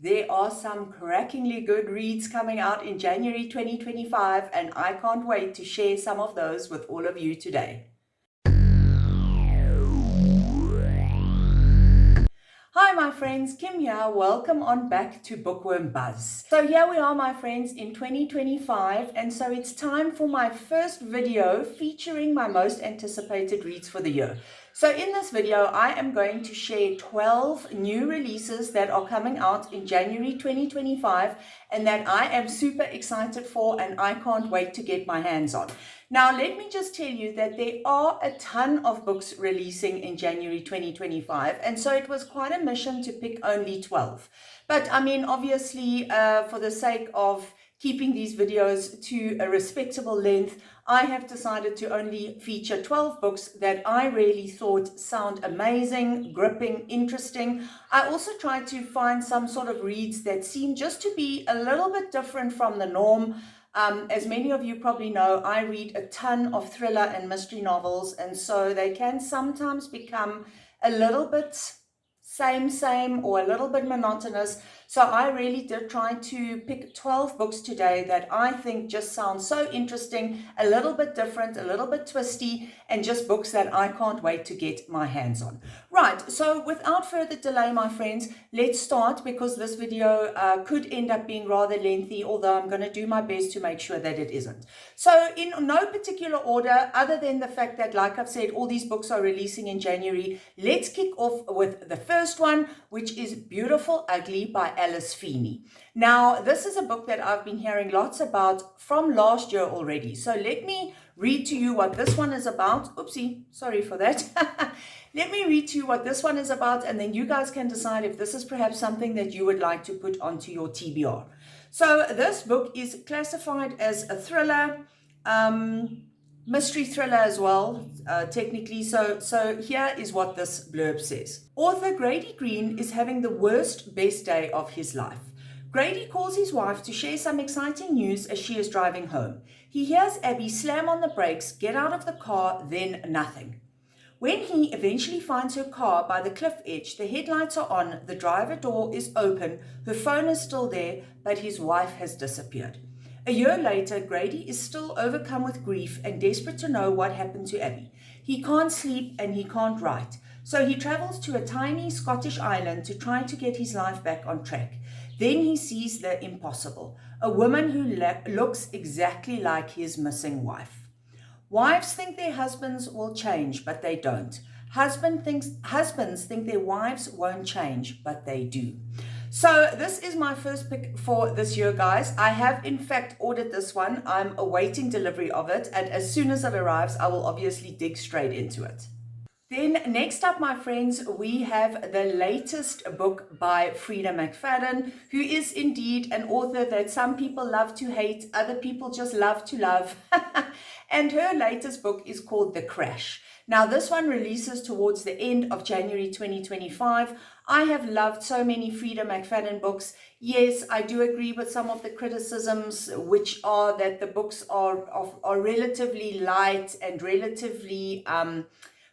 There are some crackingly good reads coming out in January 2025, and I can't wait to share some of those with all of you today. Hi my friends, Kim here. Welcome on back to Bookworm Buzz. So here we are my friends in 2025, and so it's time for my first video featuring my most anticipated reads for the year. So in this video I am going to share 12 new releases that are coming out in January 2025 and that I am super excited for and I can't wait to get my hands on. Now, let me just tell you that there are a ton of books releasing in January 2025, and so it was quite a mission to pick only 12. But I mean, obviously, for the sake of keeping these videos to a respectable length, I have decided to only feature 12 books that I really thought sound amazing, gripping, interesting. I also tried to find some sort of reads that seem just to be a little bit different from the norm. As many of you probably know, I read a ton of thriller and mystery novels, and so they can sometimes become a little bit same or a little bit monotonous. So I really did try to pick 12 books today that I think just sound so interesting, a little bit different, a little bit twisty, and just books that I can't wait to get my hands on. Right, so without further delay, my friends, let's start, because this video could end up being rather lengthy, although I'm going to do my best to make sure that it isn't. So in no particular order, other than the fact that, like I've said, all these books are releasing in January, let's kick off with the first one, which is Beautiful Ugly by Alice Feeney. Now, this is a book that I've been hearing lots about from last year already. So let me read to you what this one is about. Oopsie, sorry for that. Let me read to you what this one is about, and then you guys can decide if this is perhaps something that you would like to put onto your TBR. So this book is classified as a thriller, mystery thriller as well, technically. So here is what this blurb says. Author Grady Green is having the worst best day of his life. Grady calls his wife to share some exciting news as she is driving home. He hears Abby slam on the brakes, get out of the car, then nothing. When he eventually finds her car by the cliff edge, the headlights are on, the driver door is open, her phone is still there, but his wife has disappeared. A year later, Grady is still overcome with grief and desperate to know what happened to Abby. He can't sleep and he can't write, so he travels to a tiny Scottish island to try to get his life back on track. Then he sees the impossible, a woman who looks exactly like his missing wife. Wives think their husbands will change, but they don't. Husbands think their wives won't change, but they do. So this is my first pick for this year, guys. I have in fact ordered this one. I'm awaiting delivery of it, and as soon as it arrives, I will obviously dig straight into it. Then next up, my friends, we have the latest book by Freida McFadden, who is indeed an author that some people love to hate, other people just love to love. And her latest book is called The Crash. Now, this one releases towards the end of January 2025. I have loved so many Freida McFadden books. Yes, I do agree with some of the criticisms, which are that the books are relatively light and relatively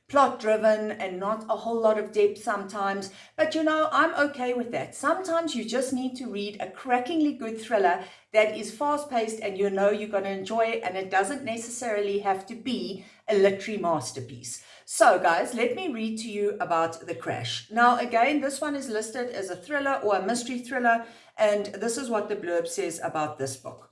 plot driven and not a whole lot of depth sometimes. But you know, I'm okay with that. Sometimes you just need to read a crackingly good thriller that is fast paced and you know you're going to enjoy it, and it doesn't necessarily have to be a literary masterpiece. So guys, let me read to you about The Crash. Now again, this one is listed as a thriller or a mystery thriller, and this is what the blurb says about this book.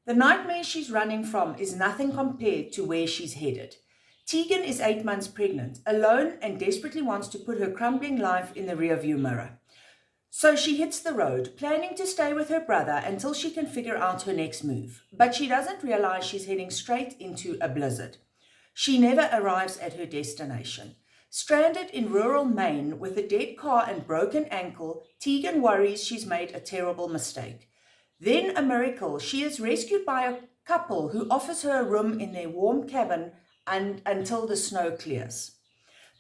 The nightmare she's running from is nothing compared to where she's headed. Tegan is 8 months pregnant, alone, and desperately wants to put her crumbling life in the rearview mirror. So she hits the road, planning to stay with her brother until she can figure out her next move. But she doesn't realize she's heading straight into a blizzard. She never arrives at her destination. Stranded in rural Maine with a dead car and broken ankle, Tegan worries she's made a terrible mistake. Then a miracle, she is rescued by a couple who offers her a room in their warm cabin until the snow clears.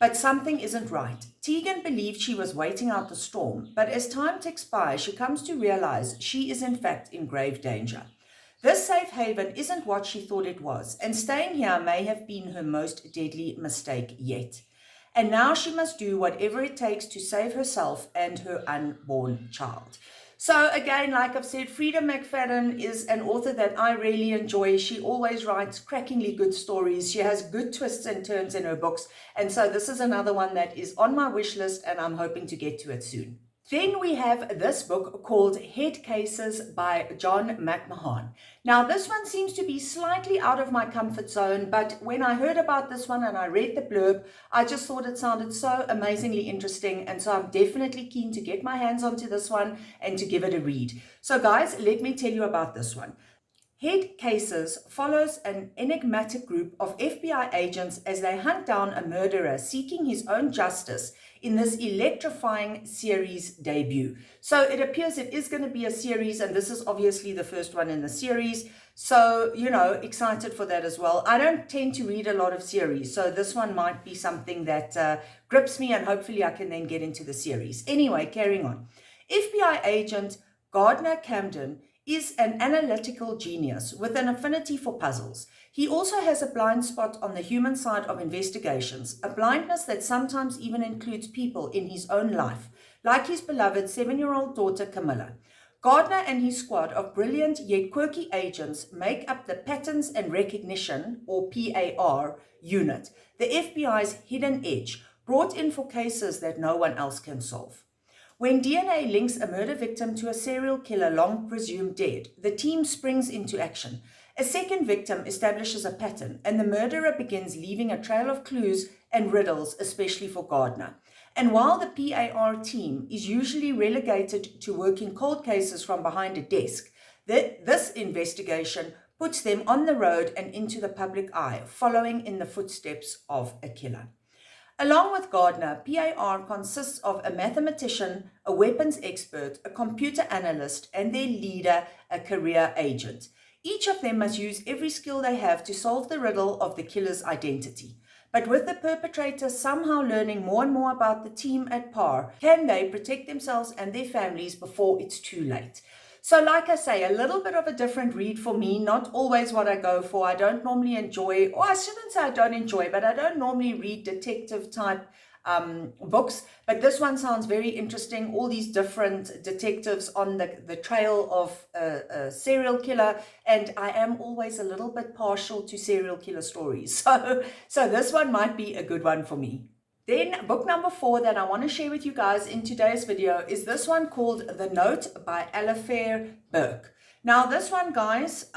But something isn't right. Tegan believed she was waiting out the storm, but as time ticks by, she comes to realize she is in fact in grave danger. This safe haven isn't what she thought it was, and staying here may have been her most deadly mistake yet. and now she must do whatever it takes to save herself and her unborn child. So again, like I've said, Freida McFadden is an author that I really enjoy. She always writes crackingly good stories. She has good twists and turns in her books. And so this is another one that is on my wish list, and I'm hoping to get to it soon. Then we have this book called Head Cases by John McMahon. Now this one seems to be slightly out of my comfort zone, but when I heard about this one and I read the blurb, I just thought it sounded so amazingly interesting, and so I'm definitely keen to get my hands onto this one and to give it a read. So guys, let me tell you about this one. Head Cases follows an enigmatic group of FBI agents as they hunt down a murderer seeking his own justice in this electrifying series debut. So it appears it is going to be a series, and this is obviously the first one in the series. So, you know, excited for that as well. I don't tend to read a lot of series, so this one might be something that grips me, and hopefully I can then get into the series. Anyway, carrying on. FBI agent Gardner Camden is an analytical genius with an affinity for puzzles. He also has a blind spot on the human side of investigations, a blindness that sometimes even includes people in his own life, like his beloved 7-year-old daughter Camilla. Gardner and his squad of brilliant yet quirky agents make up the Patterns and Recognition, or PAR, unit, the FBI's hidden edge, brought in for cases that no one else can solve. When DNA links a murder victim to a serial killer long presumed dead, the team springs into action. A second victim establishes a pattern, and the murderer begins leaving a trail of clues and riddles, especially for Gardner. And while the PAR team is usually relegated to working cold cases from behind a desk, this investigation puts them on the road and into the public eye, following in the footsteps of a killer. Along with Gardner, PAR consists of a mathematician, a weapons expert, a computer analyst, and their leader, a career agent. Each of them must use every skill they have to solve the riddle of the killer's identity. But with the perpetrator somehow learning more and more about the team at PAR, can they protect themselves and their families before it's too late? So like I say, a little bit of a different read for me, not always what I go for. I don't normally enjoy, or I shouldn't say I don't enjoy, but I don't normally read detective type books. But this one sounds very interesting. All these different detectives on the trail of a serial killer. And I am always a little bit partial to serial killer stories. So this one might be a good one for me. Then book number 4 that I want to share with you guys in today's video is this one called The Note by Alafair Burke. Now this one, guys,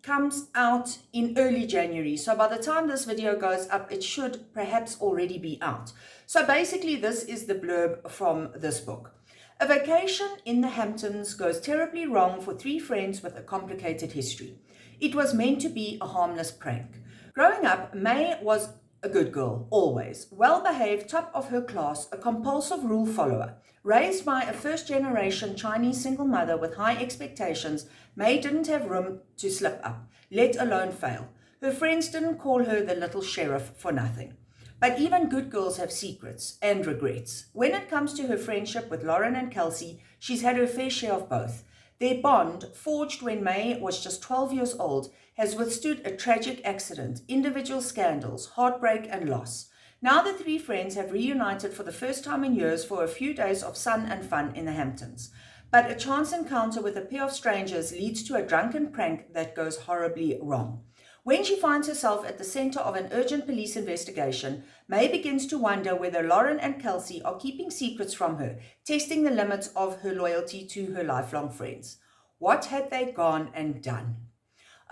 comes out in early January. So by the time this video goes up, it should perhaps already be out. So basically this is the blurb from this book. A vacation in the Hamptons goes terribly wrong for 3 friends with a complicated history. It was meant to be a harmless prank. Growing up, May was a good girl, always. Well-behaved, top of her class, a compulsive rule follower. Raised by a first-generation Chinese single mother with high expectations, May didn't have room to slip up, let alone fail. Her friends didn't call her the little sheriff for nothing. But even good girls have secrets and regrets. When it comes to her friendship with Lauren and Kelsey, she's had her fair share of both. Their bond, forged when May was just 12 years old, has withstood a tragic accident, individual scandals, heartbreak and loss. Now the 3 friends have reunited for the first time in years for a few days of sun and fun in the Hamptons. But a chance encounter with a pair of strangers leads to a drunken prank that goes horribly wrong. When she finds herself at the center of an urgent police investigation, May begins to wonder whether Lauren and Kelsey are keeping secrets from her, testing the limits of her loyalty to her lifelong friends. What had they gone and done?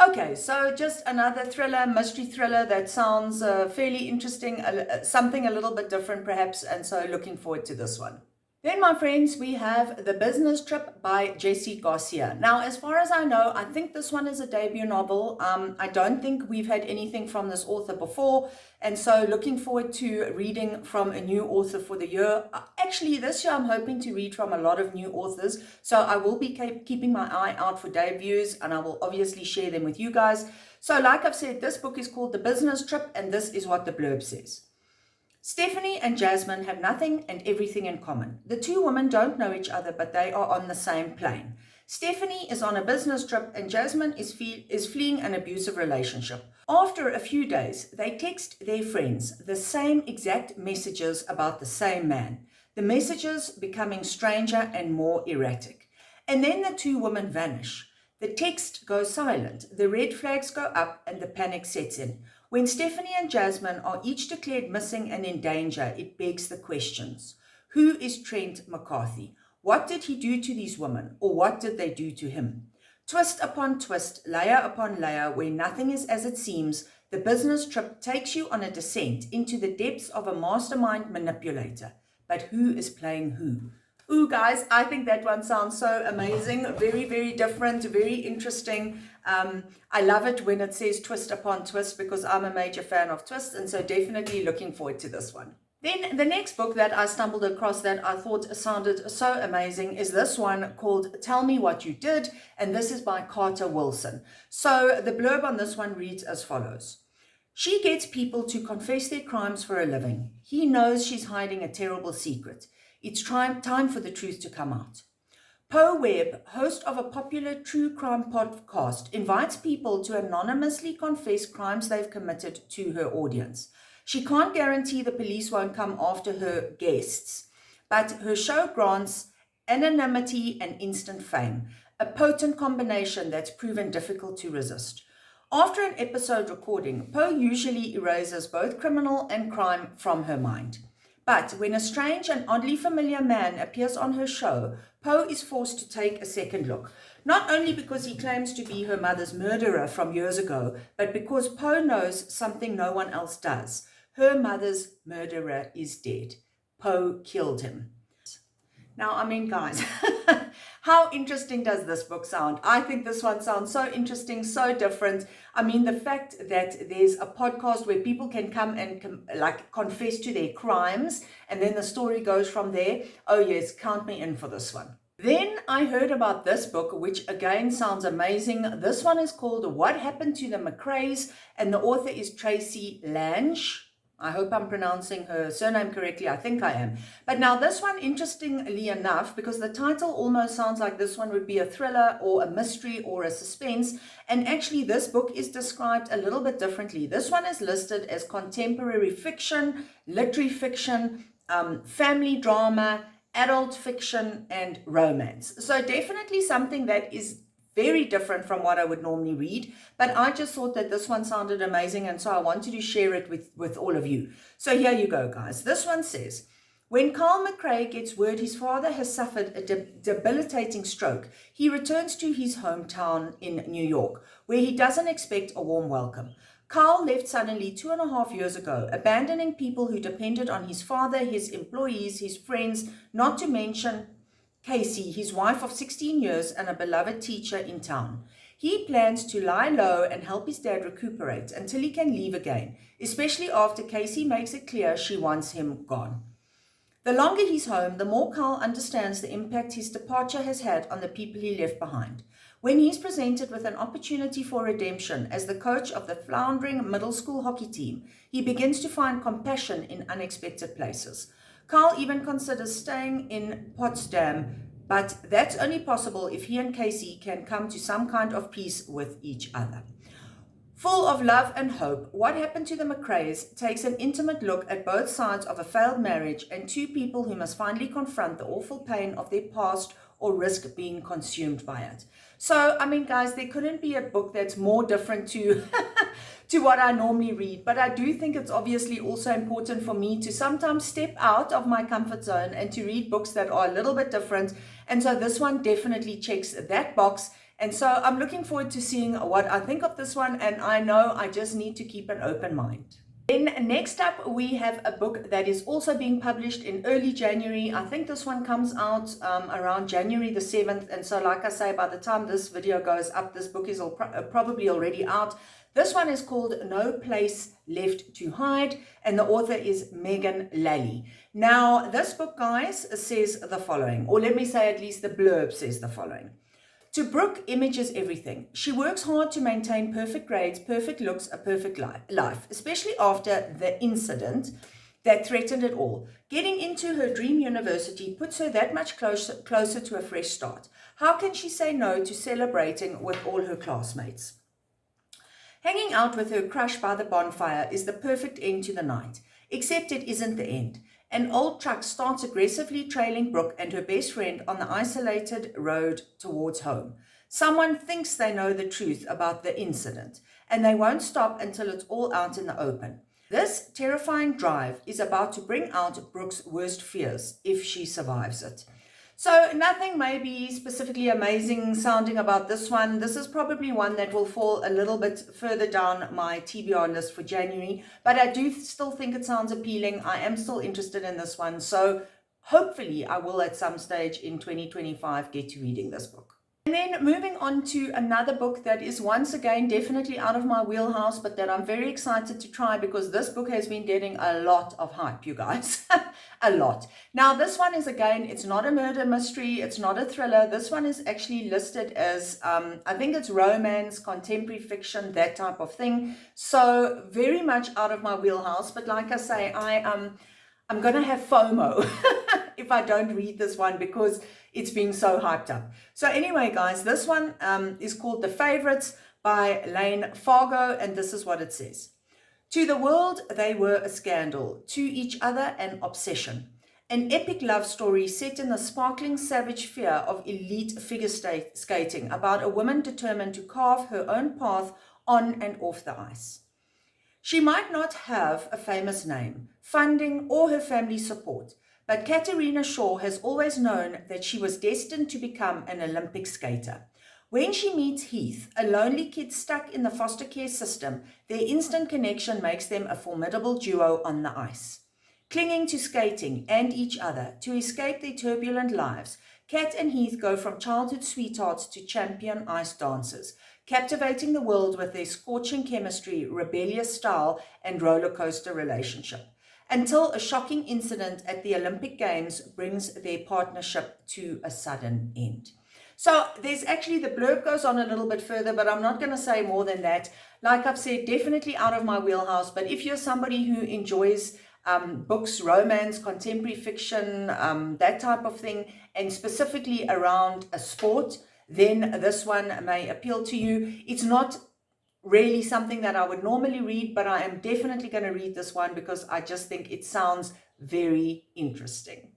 Okay, so just another thriller, mystery thriller that sounds fairly interesting, something a little bit different perhaps, and so looking forward to this one. Then, my friends, we have The Business Trip by Jessie Garcia. Now, as far as I know, I think this one is a debut novel. I don't think we've had anything from this author before, and so looking forward to reading from a new author for the year. Actually, this year I'm hoping to read from a lot of new authors, so I will be keeping my eye out for debuts, and I will obviously share them with you guys. So like I've said, this book is called The Business Trip, and this is what the blurb says. Stephanie and Jasmine have nothing and everything in common. The 2 women don't know each other, but they are on the same plane. Stephanie is on a business trip and Jasmine is fleeing an abusive relationship. After a few days, they text their friends the same exact messages about the same man. The messages becoming stranger and more erratic. And then the two women vanish. The text goes silent, the red flags go up, and the panic sets in. When Stephanie and Jasmine are each declared missing and in danger, it begs the questions. Who is Trent McCarthy? What did he do to these women, or what did they do to him? Twist upon twist, layer upon layer, where nothing is as it seems, the business trip takes you on a descent into the depths of a mastermind manipulator. But who is playing who? Ooh, guys, I think that one sounds so amazing. Very, very different, very interesting. I love it when it says twist upon twist because I'm a major fan of twists, and so definitely looking forward to this one. Then the next book that I stumbled across that I thought sounded so amazing is this one called Tell Me What You Did, and this is by Carter Wilson. So the blurb on this one reads as follows. She gets people to confess their crimes for a living. He knows she's hiding a terrible secret. It's time for the truth to come out. Poe Webb, host of a popular true crime podcast, invites people to anonymously confess crimes they've committed to her audience. She can't guarantee the police won't come after her guests, but her show grants anonymity and instant fame, a potent combination that's proven difficult to resist. After an episode recording, Poe usually erases both criminal and crime from her mind. But when a strange and oddly familiar man appears on her show, Poe is forced to take a second look. Not only because he claims to be her mother's murderer from years ago, but because Poe knows something no one else does. Her mother's murderer is dead. Poe killed him. Now, I mean, guys, how interesting does this book sound? I think this one sounds so interesting, so different. I mean, the fact that there's a podcast where people can come and confess to their crimes, and then the story goes from there. Oh yes, count me in for this one. Then I heard about this book, which again sounds amazing. This one is called What Happened to the McRaes, and the author is Tracy Lange. I hope I'm pronouncing her surname correctly. I think I am. But now this one, interestingly enough, because the title almost sounds like this one would be a thriller or a mystery or a suspense. And actually this book is described a little bit differently. This one is listed as contemporary fiction, literary fiction, family drama, adult fiction, and romance. So definitely something that is very different from what I would normally read, but I just thought that this one sounded amazing, and so I wanted to share it with all of you. So here you go, guys. This one says, when Carl McRae gets word his father has suffered a debilitating stroke, he returns to his hometown in New York, where he doesn't expect a warm welcome. Carl left suddenly 2.5 years ago, abandoning people who depended on his father, his employees, his friends, not to mention Casey, his wife of 16 years and a beloved teacher in town. He plans to lie low and help his dad recuperate until he can leave again, especially after Casey makes it clear she wants him gone. The longer he's home, the more Carl understands the impact his departure has had on the people he left behind. When he's presented with an opportunity for redemption as the coach of the floundering middle school hockey team, he begins to find compassion in unexpected places. Carl even considers staying in Potsdam, but that's only possible if he and Casey can come to some kind of peace with each other. Full of love and hope, What Happened to the McRaes takes an intimate look at both sides of a failed marriage and two people who must finally confront the awful pain of their past or risk being consumed by it. So, I mean, guys, there couldn't be a book that's more different to what I normally read, but I do think it's obviously also important for me to sometimes step out of my comfort zone and to read books that are a little bit different, and so this one definitely checks that box, and so I'm looking forward to seeing what I think of this one, and I know I just need to keep an open mind. Then next up, we have a book that is also being published in early January. I think this one comes out around January the 7th, and so like I say, by the time this video goes up, this book is probably already out. This one is called No Place Left to Hide, and the author is Megan Lally. Now, this book, guys, says the following, or let me say at least the blurb says the following. To Brooke, image is everything. She works hard to maintain perfect grades, perfect looks, a perfect life, especially after the incident that threatened it all. Getting into her dream university puts her that much closer to a fresh start. How can she say no to celebrating with all her classmates? Hanging out with her crush by the bonfire is the perfect end to the night, except it isn't the end. An old truck starts aggressively trailing Brooke and her best friend on the isolated road towards home. Someone thinks they know the truth about the incident, and they won't stop until it's all out in the open. This terrifying drive is about to bring out Brooke's worst fears if she survives it. So nothing may be specifically amazing sounding about this one. This is probably one that will fall a little bit further down my TBR list for January, but I do still think it sounds appealing. I am still interested in this one, so hopefully I will at some stage in 2025 get to reading this book. And then moving on to another book that is once again definitely out of my wheelhouse, but that I'm very excited to try because this book has been getting a lot of hype, you guys. A lot. Now, this one is, again, it's not a murder mystery. It's not a thriller. This one is actually listed as, I think it's romance, contemporary fiction, that type of thing. So very much out of my wheelhouse. But like I say, I'm going to have FOMO if I don't read this one because it's being so hyped up. So anyway, guys, this one is called The Favorites by Lane Fargo, and this is what it says. To the world, they were a scandal. To each other, an obsession. An epic love story set in the sparkling savage fear of elite figure skating about a woman determined to carve her own path on and off the ice. She might not have a famous name, funding, or her family's support, but Katerina Shaw has always known that she was destined to become an Olympic skater. When she meets Heath, a lonely kid stuck in the foster care system, their instant connection makes them a formidable duo on the ice. Clinging to skating and each other to escape their turbulent lives, Kat and Heath go from childhood sweethearts to champion ice dancers, captivating the world with their scorching chemistry, rebellious style, and roller coaster relationship, until a shocking incident at the Olympic Games brings their partnership to a sudden end. So there's actually, the blurb goes on a little bit further, but I'm not going to say more than that. Like I've said, definitely out of my wheelhouse, but if you're somebody who enjoys books, romance, contemporary fiction, that type of thing, and specifically around a sport, then this one may appeal to you. It's not really something that I would normally read, but I am definitely going to read this one because I just think it sounds very interesting.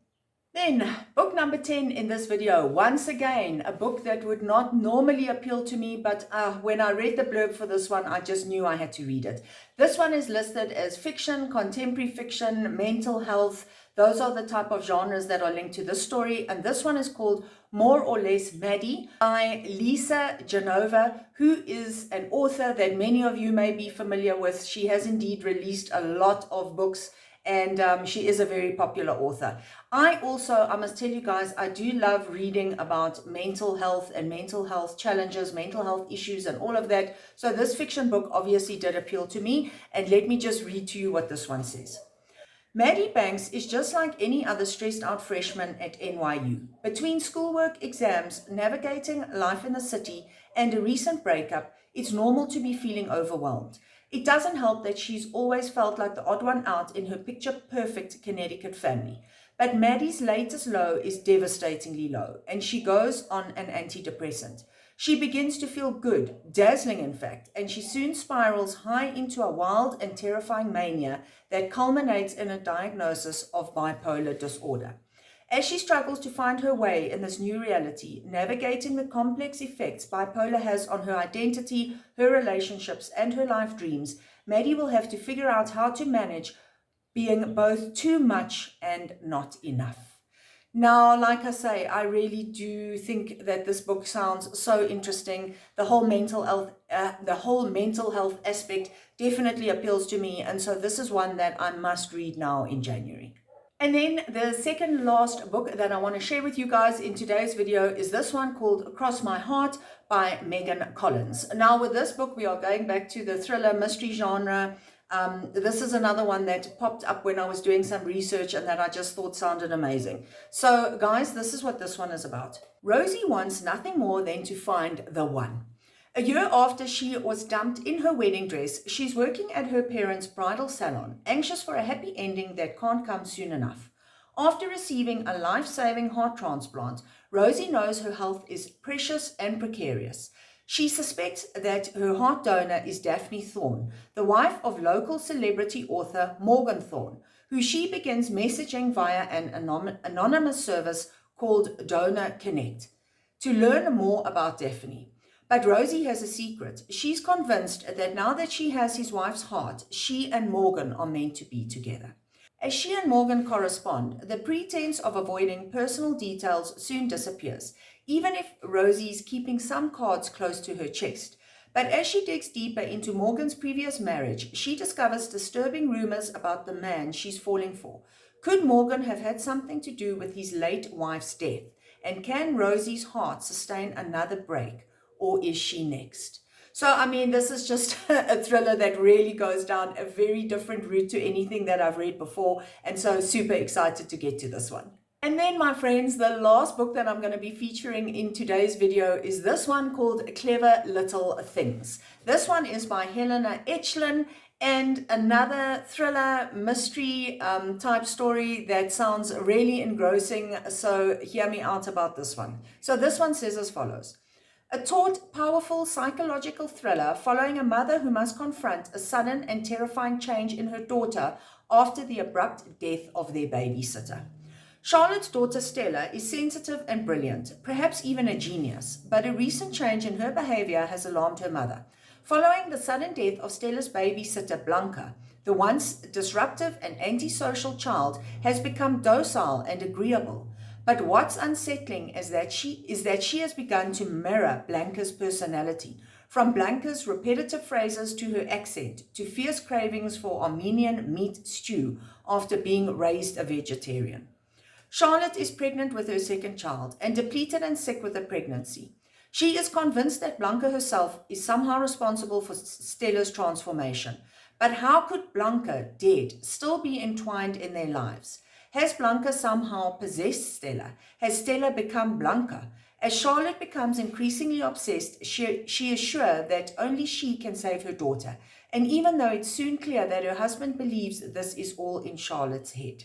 Then, book number 10 in this video, once again, a book that would not normally appeal to me, but when I read the blurb for this one, I just knew I had to read it. This one is listed as fiction, contemporary fiction, mental health. Those are the type of genres that are linked to this story, and this one is called More or Less Maddie by Lisa Genova, who is an author that many of you may be familiar with. She has indeed released a lot of books, and she is a very popular author. I must tell you guys, I do love reading about mental health and mental health challenges, mental health issues and all of that. So this fiction book obviously did appeal to me, and let me just read to you what this one says. Maddie Banks is just like any other stressed out freshman at NYU. Between schoolwork, exams, navigating life in the city, and a recent breakup, it's normal to be feeling overwhelmed. It doesn't help that she's always felt like the odd one out in her picture-perfect Connecticut family. But Maddie's latest low is devastatingly low, and she goes on an antidepressant. She begins to feel good, dazzling in fact, and she soon spirals high into a wild and terrifying mania that culminates in a diagnosis of bipolar disorder. As she struggles to find her way in this new reality, navigating the complex effects bipolar has on her identity, her relationships, and her life dreams, Maddie will have to figure out how to manage being both too much and not enough. Now, like I say, I really do think that this book sounds so interesting. The whole mental health aspect definitely appeals to me, and so this is one that I must read now in January. And then the second last book that I want to share with you guys in today's video is this one called Across My Heart by Megan Collins. Now with this book, we are going back to the thriller mystery genre. This is another one that popped up when I was doing some research and that I just thought sounded amazing. So guys, this is what this one is about. Rosie wants nothing more than to find the one. A year after she was dumped in her wedding dress, she's working at her parents' bridal salon, anxious for a happy ending that can't come soon enough. After receiving a life-saving heart transplant, Rosie knows her health is precious and precarious. She suspects that her heart donor is Daphne Thorne, the wife of local celebrity author Morgan Thorne, who she begins messaging via an anonymous service called Donor Connect to learn more about Daphne. But Rosie has a secret. She's convinced that now that she has his wife's heart, she and Morgan are meant to be together. As she and Morgan correspond, the pretense of avoiding personal details soon disappears, even if Rosie's keeping some cards close to her chest. But as she digs deeper into Morgan's previous marriage, she discovers disturbing rumors about the man she's falling for. Could Morgan have had something to do with his late wife's death? And can Rosie's heart sustain another break? Or is she next? So, I mean, this is just a thriller that really goes down a very different route to anything that I've read before. And so super excited to get to this one. And then, my friends, the last book that I'm going to be featuring in today's video is this one called Clever Little Things. This one is by Helena Echlin, and another thriller mystery type story that sounds really engrossing. So hear me out about this one. So this one says as follows. A taut, powerful psychological thriller following a mother who must confront a sudden and terrifying change in her daughter after the abrupt death of their babysitter. Charlotte's daughter Stella is sensitive and brilliant, perhaps even a genius, but a recent change in her behavior has alarmed her mother. Following the sudden death of Stella's babysitter Blanca, the once disruptive and antisocial child has become docile and agreeable. But what's unsettling is that she has begun to mirror Blanca's personality, from Blanca's repetitive phrases to her accent, to fierce cravings for Armenian meat stew after being raised a vegetarian. Charlotte is pregnant with her second child and depleted and sick with the pregnancy. She is convinced that Blanca herself is somehow responsible for Stella's transformation. But how could Blanca, dead, still be entwined in their lives? Has Blanca somehow possessed Stella? Has Stella become Blanca? As Charlotte becomes increasingly obsessed, she is sure that only she can save her daughter. And even though it's soon clear that her husband believes this is all in Charlotte's head.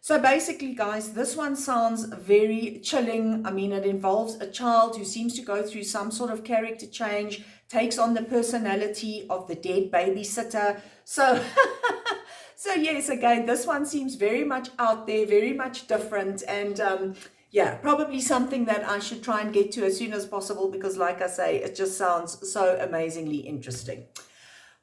So basically, guys, this one sounds very chilling. I mean, it involves a child who seems to go through some sort of character change, takes on the personality of the dead babysitter. So yes, again, this one seems very much out there, very much different, and yeah, probably something that I should try and get to as soon as possible because, like I say, it just sounds so amazingly interesting.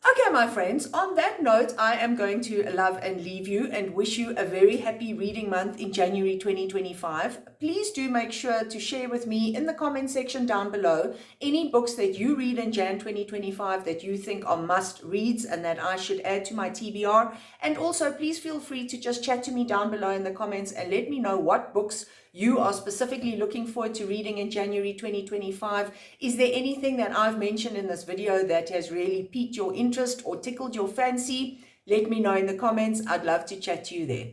Okay, my friends, on that note, I am going to love and leave you and wish you a very happy reading month in January 2025. Please do make sure to share with me in the comment section down below any books that you read in Jan 2025 that you think are must reads and that I should add to my TBR. And also, please feel free to just chat to me down below in the comments and let me know what books you are specifically looking forward to reading in January 2025. Is there anything that I've mentioned in this video that has really piqued your interest or tickled your fancy? Let me know in the comments. I'd love to chat to you there.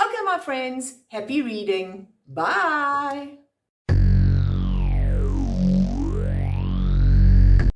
Okay, my friends, happy reading. Bye.